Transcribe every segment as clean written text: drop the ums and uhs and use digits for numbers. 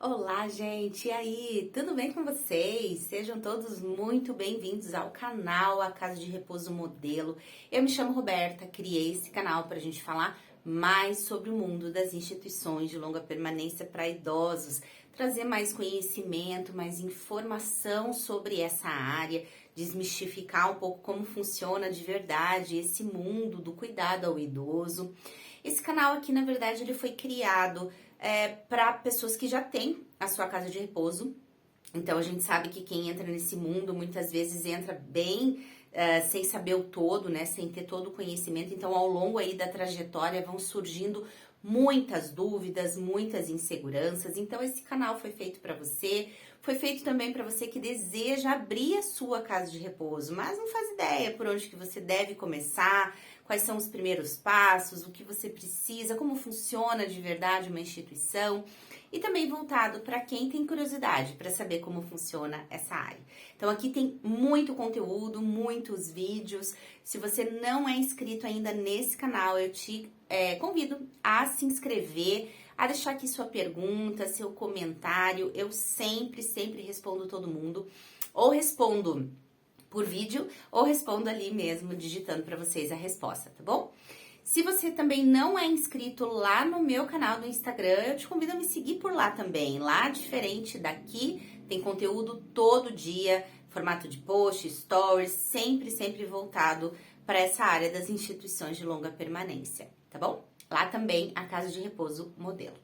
Olá, gente! E aí, tudo bem com vocês? Sejam todos muito bem-vindos ao canal A Casa de Repouso Modelo. Eu me chamo Roberta, criei esse canal para a gente falar mais sobre o mundo das instituições de longa permanência para idosos, trazer mais conhecimento, mais informação sobre essa área, desmistificar um pouco como funciona de verdade esse mundo do cuidado ao idoso. Esse canal aqui, na verdade, ele foi criado para pessoas que já têm a sua casa de repouso. Então, a gente sabe que quem entra nesse mundo, muitas vezes entra bem sem saber o todo, né? Sem ter todo o conhecimento. Então, ao longo aí da trajetória, vão surgindo muitas dúvidas, muitas inseguranças. Então, esse canal foi feito para você. Foi feito também para você que deseja abrir a sua casa de repouso, mas não faz ideia por onde que você deve começar, quais são os primeiros passos, o que você precisa, como funciona de verdade uma instituição, e também voltado para quem tem curiosidade para saber como funciona essa área. Então aqui tem muito conteúdo, muitos vídeos. Se você não é inscrito ainda nesse canal, eu te convido a se inscrever, a deixar aqui sua pergunta, seu comentário. Eu sempre respondo todo mundo, ou respondo por vídeo, ou respondo ali mesmo, digitando para vocês a resposta, tá bom? Se você também não é inscrito lá no meu canal do Instagram, eu te convido a me seguir por lá também. Lá, diferente daqui, tem conteúdo todo dia, formato de post, stories, sempre voltado para essa área das instituições de longa permanência, tá bom? Lá também, a Casa de Repouso Modelo.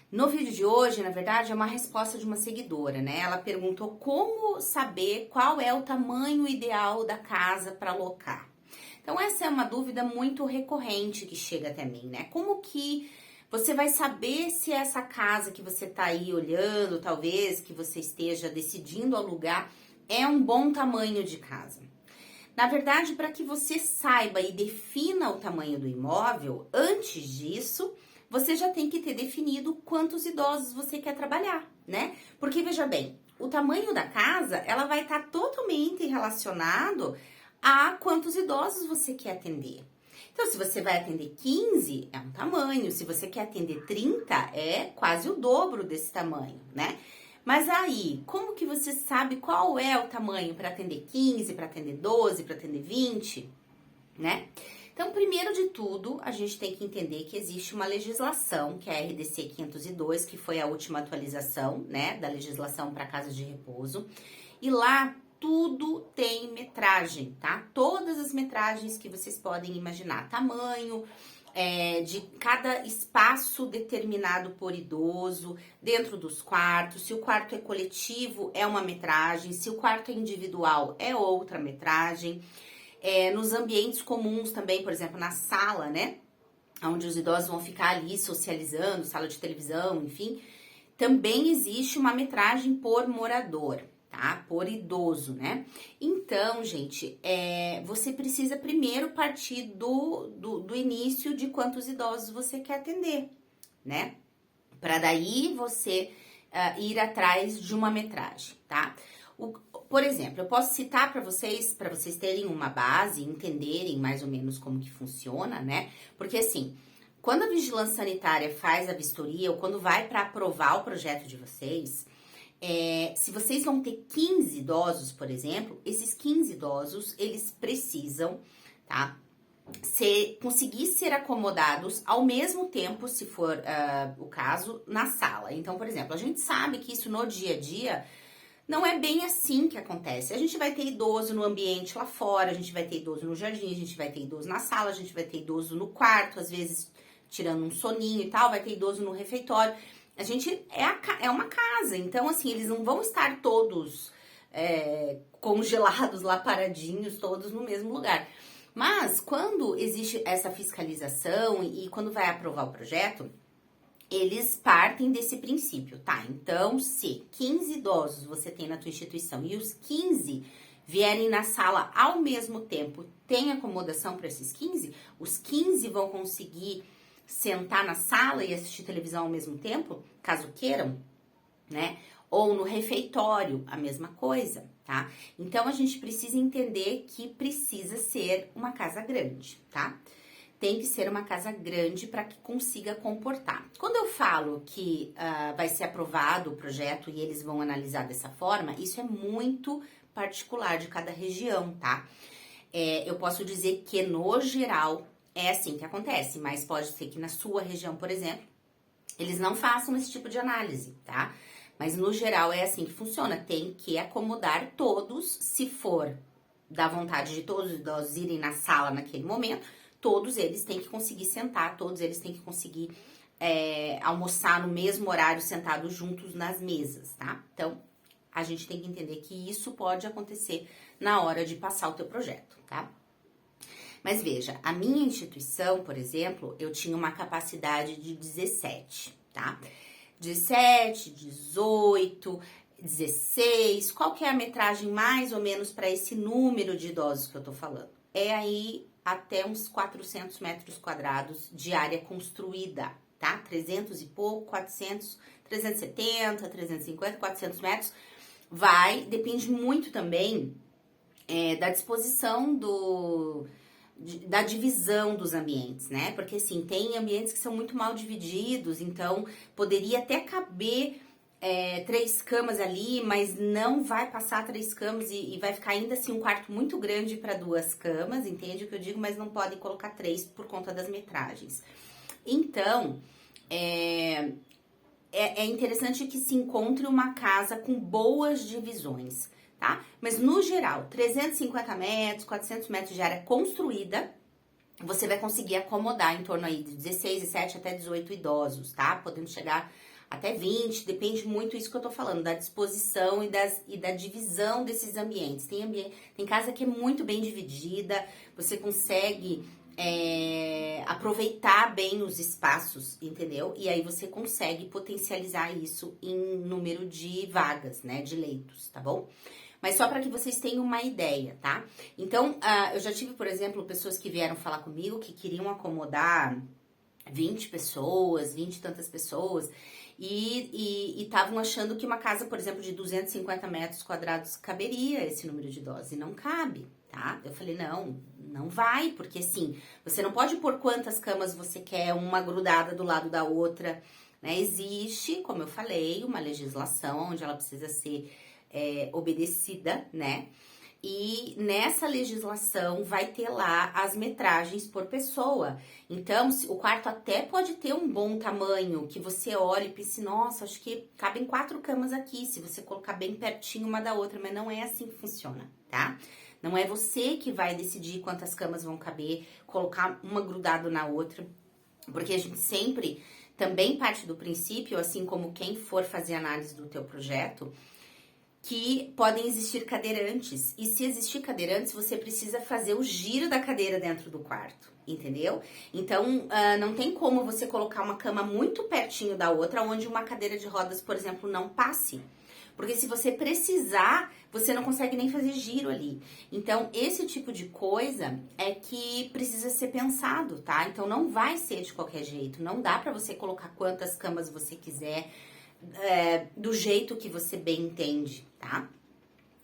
No vídeo de hoje, na verdade, é uma resposta de uma seguidora, né? Ela perguntou como saber qual é o tamanho ideal da casa para alocar. Então, essa é uma dúvida muito recorrente que chega até mim, né? Como que você vai saber se essa casa que você tá aí olhando, talvez, que você esteja decidindo alugar, é um bom tamanho de casa? Na verdade, para que você saiba e defina o tamanho do imóvel, antes disso, você já tem que ter definido quantos idosos você quer trabalhar, né? Porque, veja bem, o tamanho da casa, ela vai estar totalmente relacionado a quantos idosos você quer atender. Então, se você vai atender 15, é um tamanho. Se você quer atender 30, é quase o dobro desse tamanho, né? Mas aí, como que você sabe qual é o tamanho para atender 15, para atender 12, para atender 20, né? Então, primeiro de tudo, a gente tem que entender que existe uma legislação, que é a RDC 502, que foi a última atualização, né, da legislação para casas de repouso. E lá tudo tem metragem, tá? Todas as metragens que vocês podem imaginar, tamanho de cada espaço determinado por idoso, dentro dos quartos. Se o quarto é coletivo, é uma metragem. Se o quarto é individual, é outra metragem. Nos ambientes comuns também, por exemplo, na sala, né? Onde os idosos vão ficar ali socializando, sala de televisão, enfim. Também existe uma metragem por morador, tá? Por idoso, né? Então, gente, você precisa primeiro partir do início de quantos idosos você quer atender, né? Para daí você ir atrás de uma metragem, tá? Por exemplo, eu posso citar para vocês terem uma base, entenderem mais ou menos como que funciona, né? Porque assim, quando a vigilância sanitária faz a vistoria ou quando vai para aprovar o projeto de vocês, se vocês vão ter 15 idosos, por exemplo, esses 15 idosos, eles precisam, tá? Conseguir ser acomodados ao mesmo tempo, se for o caso, na sala. Então, por exemplo, a gente sabe que isso no dia a dia não é bem assim que acontece. A gente vai ter idoso no ambiente lá fora, a gente vai ter idoso no jardim, a gente vai ter idoso na sala, a gente vai ter idoso no quarto, às vezes tirando um soninho e tal, vai ter idoso no refeitório. A gente é uma casa, então assim, eles não vão estar todos congelados lá, paradinhos, todos no mesmo lugar. Mas quando existe essa fiscalização e quando vai aprovar o projeto, eles partem desse princípio, tá? Então, se 15 idosos você tem na tua instituição e os 15 vierem na sala ao mesmo tempo, tem acomodação para esses 15, os 15 vão conseguir sentar na sala e assistir televisão ao mesmo tempo, caso queiram, né? Ou no refeitório, a mesma coisa, tá? Então, a gente precisa entender que precisa ser uma casa grande, tá? tem que ser uma casa grande para que consiga comportar. Quando eu falo que vai ser aprovado o projeto e eles vão analisar dessa forma, isso é muito particular de cada região, tá? Eu posso dizer que no geral é assim que acontece, mas pode ser que na sua região, por exemplo, eles não façam esse tipo de análise, tá? Mas no geral é assim que funciona, tem que acomodar todos, se for da vontade de todos os idosos irem na sala naquele momento, todos eles têm que conseguir sentar, todos eles têm que conseguir almoçar no mesmo horário, sentados juntos nas mesas, tá? Então, a gente tem que entender que isso pode acontecer na hora de passar o teu projeto, tá? Mas veja, a minha instituição, por exemplo, eu tinha uma capacidade de 17, tá? 17, 18, 16, qual que é a metragem mais ou menos para esse número de idosos que eu tô falando? É aí até uns 400 metros quadrados de área construída, tá? 300 e pouco, 400, 370, 350, 400 metros. Depende muito também da disposição da divisão dos ambientes, né? Porque assim, tem ambientes que são muito mal divididos, então poderia até caber 3 camas ali, mas não vai passar 3 camas e vai ficar ainda assim um quarto muito grande para 2 camas, entende o que eu digo? Mas não podem colocar 3 por conta das metragens. Então, é interessante que se encontre uma casa com boas divisões, tá? Mas no geral, 350 metros, 400 metros de área construída, você vai conseguir acomodar em torno aí de 16, 17 até 18 idosos, tá? Podendo chegar até 20, depende muito isso que eu tô falando, da disposição e da divisão desses ambientes. Tem casa que é muito bem dividida, você consegue aproveitar bem os espaços, entendeu? E aí você consegue potencializar isso em número de vagas, né, de leitos, tá bom? Mas só para que vocês tenham uma ideia, tá? Então, eu já tive, por exemplo, pessoas que vieram falar comigo que queriam acomodar 20 pessoas, 20 e tantas pessoas, e estavam achando que uma casa, por exemplo, de 250 metros quadrados caberia esse número de idosos, e não cabe, tá? Eu falei, não vai, porque assim, você não pode pôr quantas camas você quer, uma grudada do lado da outra, né? Existe, como eu falei, uma legislação onde ela precisa ser obedecida, né? E nessa legislação vai ter lá as metragens por pessoa. Então, o quarto até pode ter um bom tamanho, que você olhe e pense, nossa, acho que cabem 4 camas aqui, se você colocar bem pertinho uma da outra, mas não é assim que funciona, tá? Não é você que vai decidir quantas camas vão caber, colocar uma grudada na outra, porque a gente sempre também parte do princípio, assim como quem for fazer análise do teu projeto, que podem existir cadeirantes. E se existir cadeirantes, você precisa fazer o giro da cadeira dentro do quarto, entendeu? Então, não tem como você colocar uma cama muito pertinho da outra, onde uma cadeira de rodas, por exemplo, não passe. Porque se você precisar, você não consegue nem fazer giro ali. Então, esse tipo de coisa é que precisa ser pensado, tá? Então, não vai ser de qualquer jeito. Não dá pra você colocar quantas camas você quiser, do jeito que você bem entende, tá?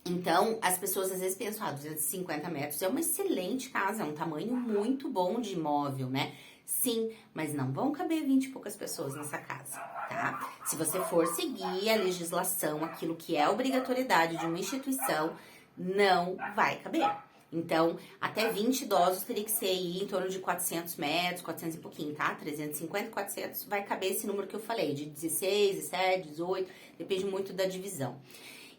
Então, as pessoas às vezes pensam, 250 metros é uma excelente casa, é um tamanho muito bom de imóvel, né? Sim, mas não vão caber 20 e poucas pessoas nessa casa, tá? Se você for seguir a legislação, aquilo que é a obrigatoriedade de uma instituição, não vai caber. Então, até 20 idosos teria que ser aí em torno de 400 metros, 400 e pouquinho, tá? 350, 400, vai caber esse número que eu falei, de 16, 17, 18, depende muito da divisão.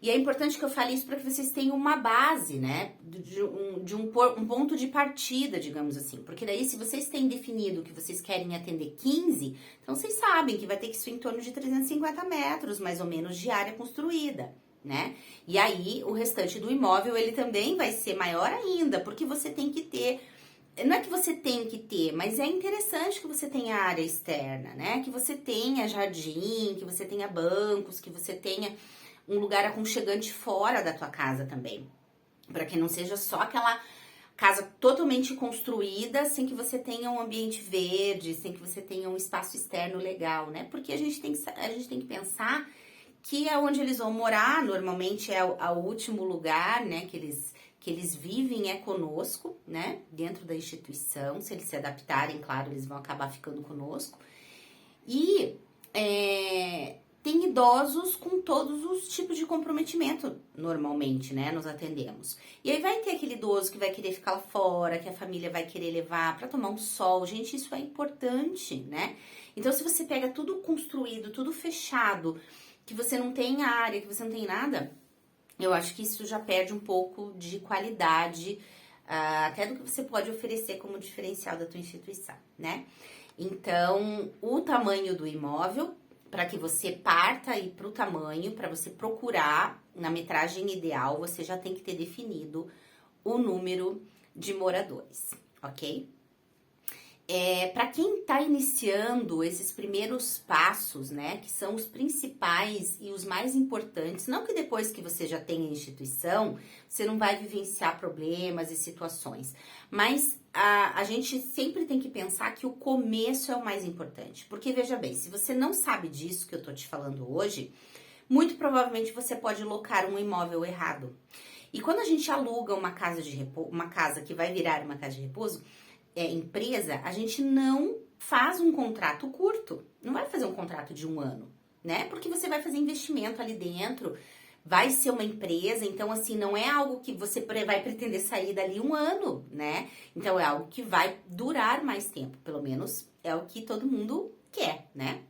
E é importante que eu fale isso para que vocês tenham uma base, né? De um ponto de partida, digamos assim. Porque daí, se vocês têm definido que vocês querem atender 15, então vocês sabem que vai ter que ser em torno de 350 metros, mais ou menos, de área construída, né? E aí, o restante do imóvel, ele também vai ser maior ainda, porque você tem que ter... Não é que você tem que ter, mas é interessante que você tenha área externa, né? Que você tenha jardim, que você tenha bancos, que você tenha um lugar aconchegante fora da tua casa também. Para que não seja só aquela casa totalmente construída sem que você tenha um ambiente verde, sem que você tenha um espaço externo legal, né? Porque a gente tem que pensar que é onde eles vão morar, normalmente é o último lugar, né, que que eles vivem é conosco, né? Dentro da instituição. Se eles se adaptarem, claro, eles vão acabar ficando conosco. E tem idosos com todos os tipos de comprometimento, normalmente, né? Nós atendemos. E aí vai ter aquele idoso que vai querer ficar lá fora, que a família vai querer levar para tomar um sol. Gente, isso é importante, né? Então, se você pega tudo construído, tudo fechado, que você não tem área, que você não tem nada, eu acho que isso já perde um pouco de qualidade, até do que você pode oferecer como diferencial da tua instituição, né? Então, o tamanho do imóvel, para que você parta aí para o tamanho, para você procurar na metragem ideal, você já tem que ter definido o número de moradores, ok? Para quem está iniciando esses primeiros passos, né, que são os principais e os mais importantes, não que depois que você já tenha instituição, você não vai vivenciar problemas e situações, mas a gente sempre tem que pensar que o começo é o mais importante, porque veja bem, se você não sabe disso que eu tô te falando hoje, muito provavelmente você pode locar um imóvel errado. E quando a gente aluga uma casa que vai virar uma casa de repouso, empresa, a gente não faz um contrato curto, não vai fazer um contrato de 1 ano, né? Porque você vai fazer investimento ali dentro, vai ser uma empresa, então assim, não é algo que você vai pretender sair dali 1 ano, né? Então é algo que vai durar mais tempo, pelo menos é o que todo mundo quer, né?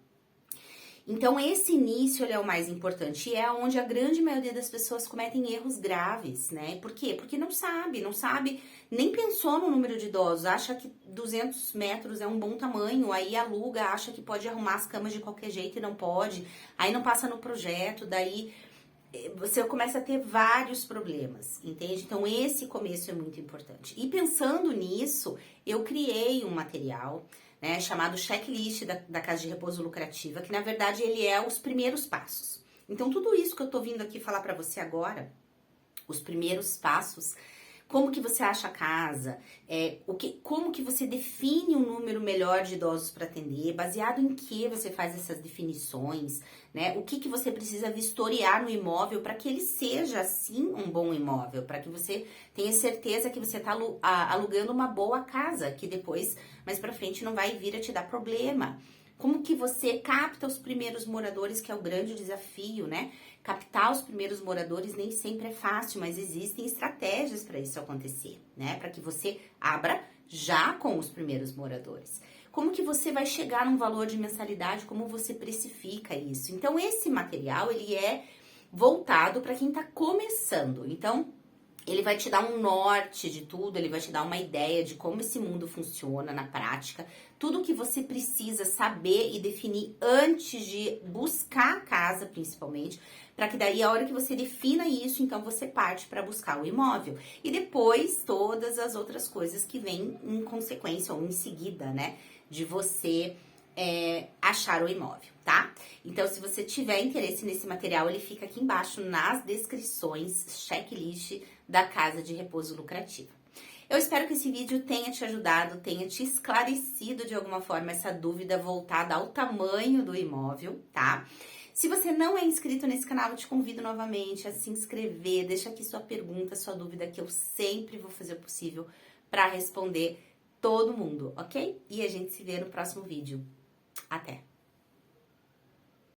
Então, esse início ele é o mais importante e é onde a grande maioria das pessoas cometem erros graves, né? Por quê? Porque não sabe, nem pensou no número de idosos, acha que 200 metros é um bom tamanho, aí aluga, acha que pode arrumar as camas de qualquer jeito e não pode, aí não passa no projeto, daí você começa a ter vários problemas, entende? Então, esse começo é muito importante. E pensando nisso, eu criei um material, né, chamado Checklist da Casa de Repouso Lucrativa, que na verdade ele é os primeiros passos. Então, tudo isso que eu tô vindo aqui falar pra você agora, os primeiros passos, como que você acha a casa, como que você define um número melhor de idosos para atender, baseado em que você faz essas definições, né? O que você precisa vistoriar no imóvel para que ele seja, sim, um bom imóvel, para que você tenha certeza que você está alugando uma boa casa, que depois, mais para frente, não vai vir a te dar problema. Como que você capta os primeiros moradores, que é o grande desafio, né? Captar os primeiros moradores nem sempre é fácil, mas existem estratégias para isso acontecer, né? Para que você abra já com os primeiros moradores. Como que você vai chegar num valor de mensalidade, como você precifica isso? Então, esse material, ele é voltado para quem está começando. Então, ele vai te dar um norte de tudo, ele vai te dar uma ideia de como esse mundo funciona na prática, tudo que você precisa saber e definir antes de buscar a casa, principalmente, para que daí a hora que você defina isso, então você parte para buscar o imóvel. E depois todas as outras coisas que vêm em consequência ou em seguida, né, de você achar o imóvel, tá? Então, se você tiver interesse nesse material, ele fica aqui embaixo nas descrições, checklist da Casa de Repouso Lucrativa. Eu espero que esse vídeo tenha te ajudado, tenha te esclarecido de alguma forma essa dúvida voltada ao tamanho do imóvel, tá? Se você não é inscrito nesse canal, eu te convido novamente a se inscrever, deixa aqui sua pergunta, sua dúvida, que eu sempre vou fazer o possível para responder todo mundo, ok? E a gente se vê no próximo vídeo. Até!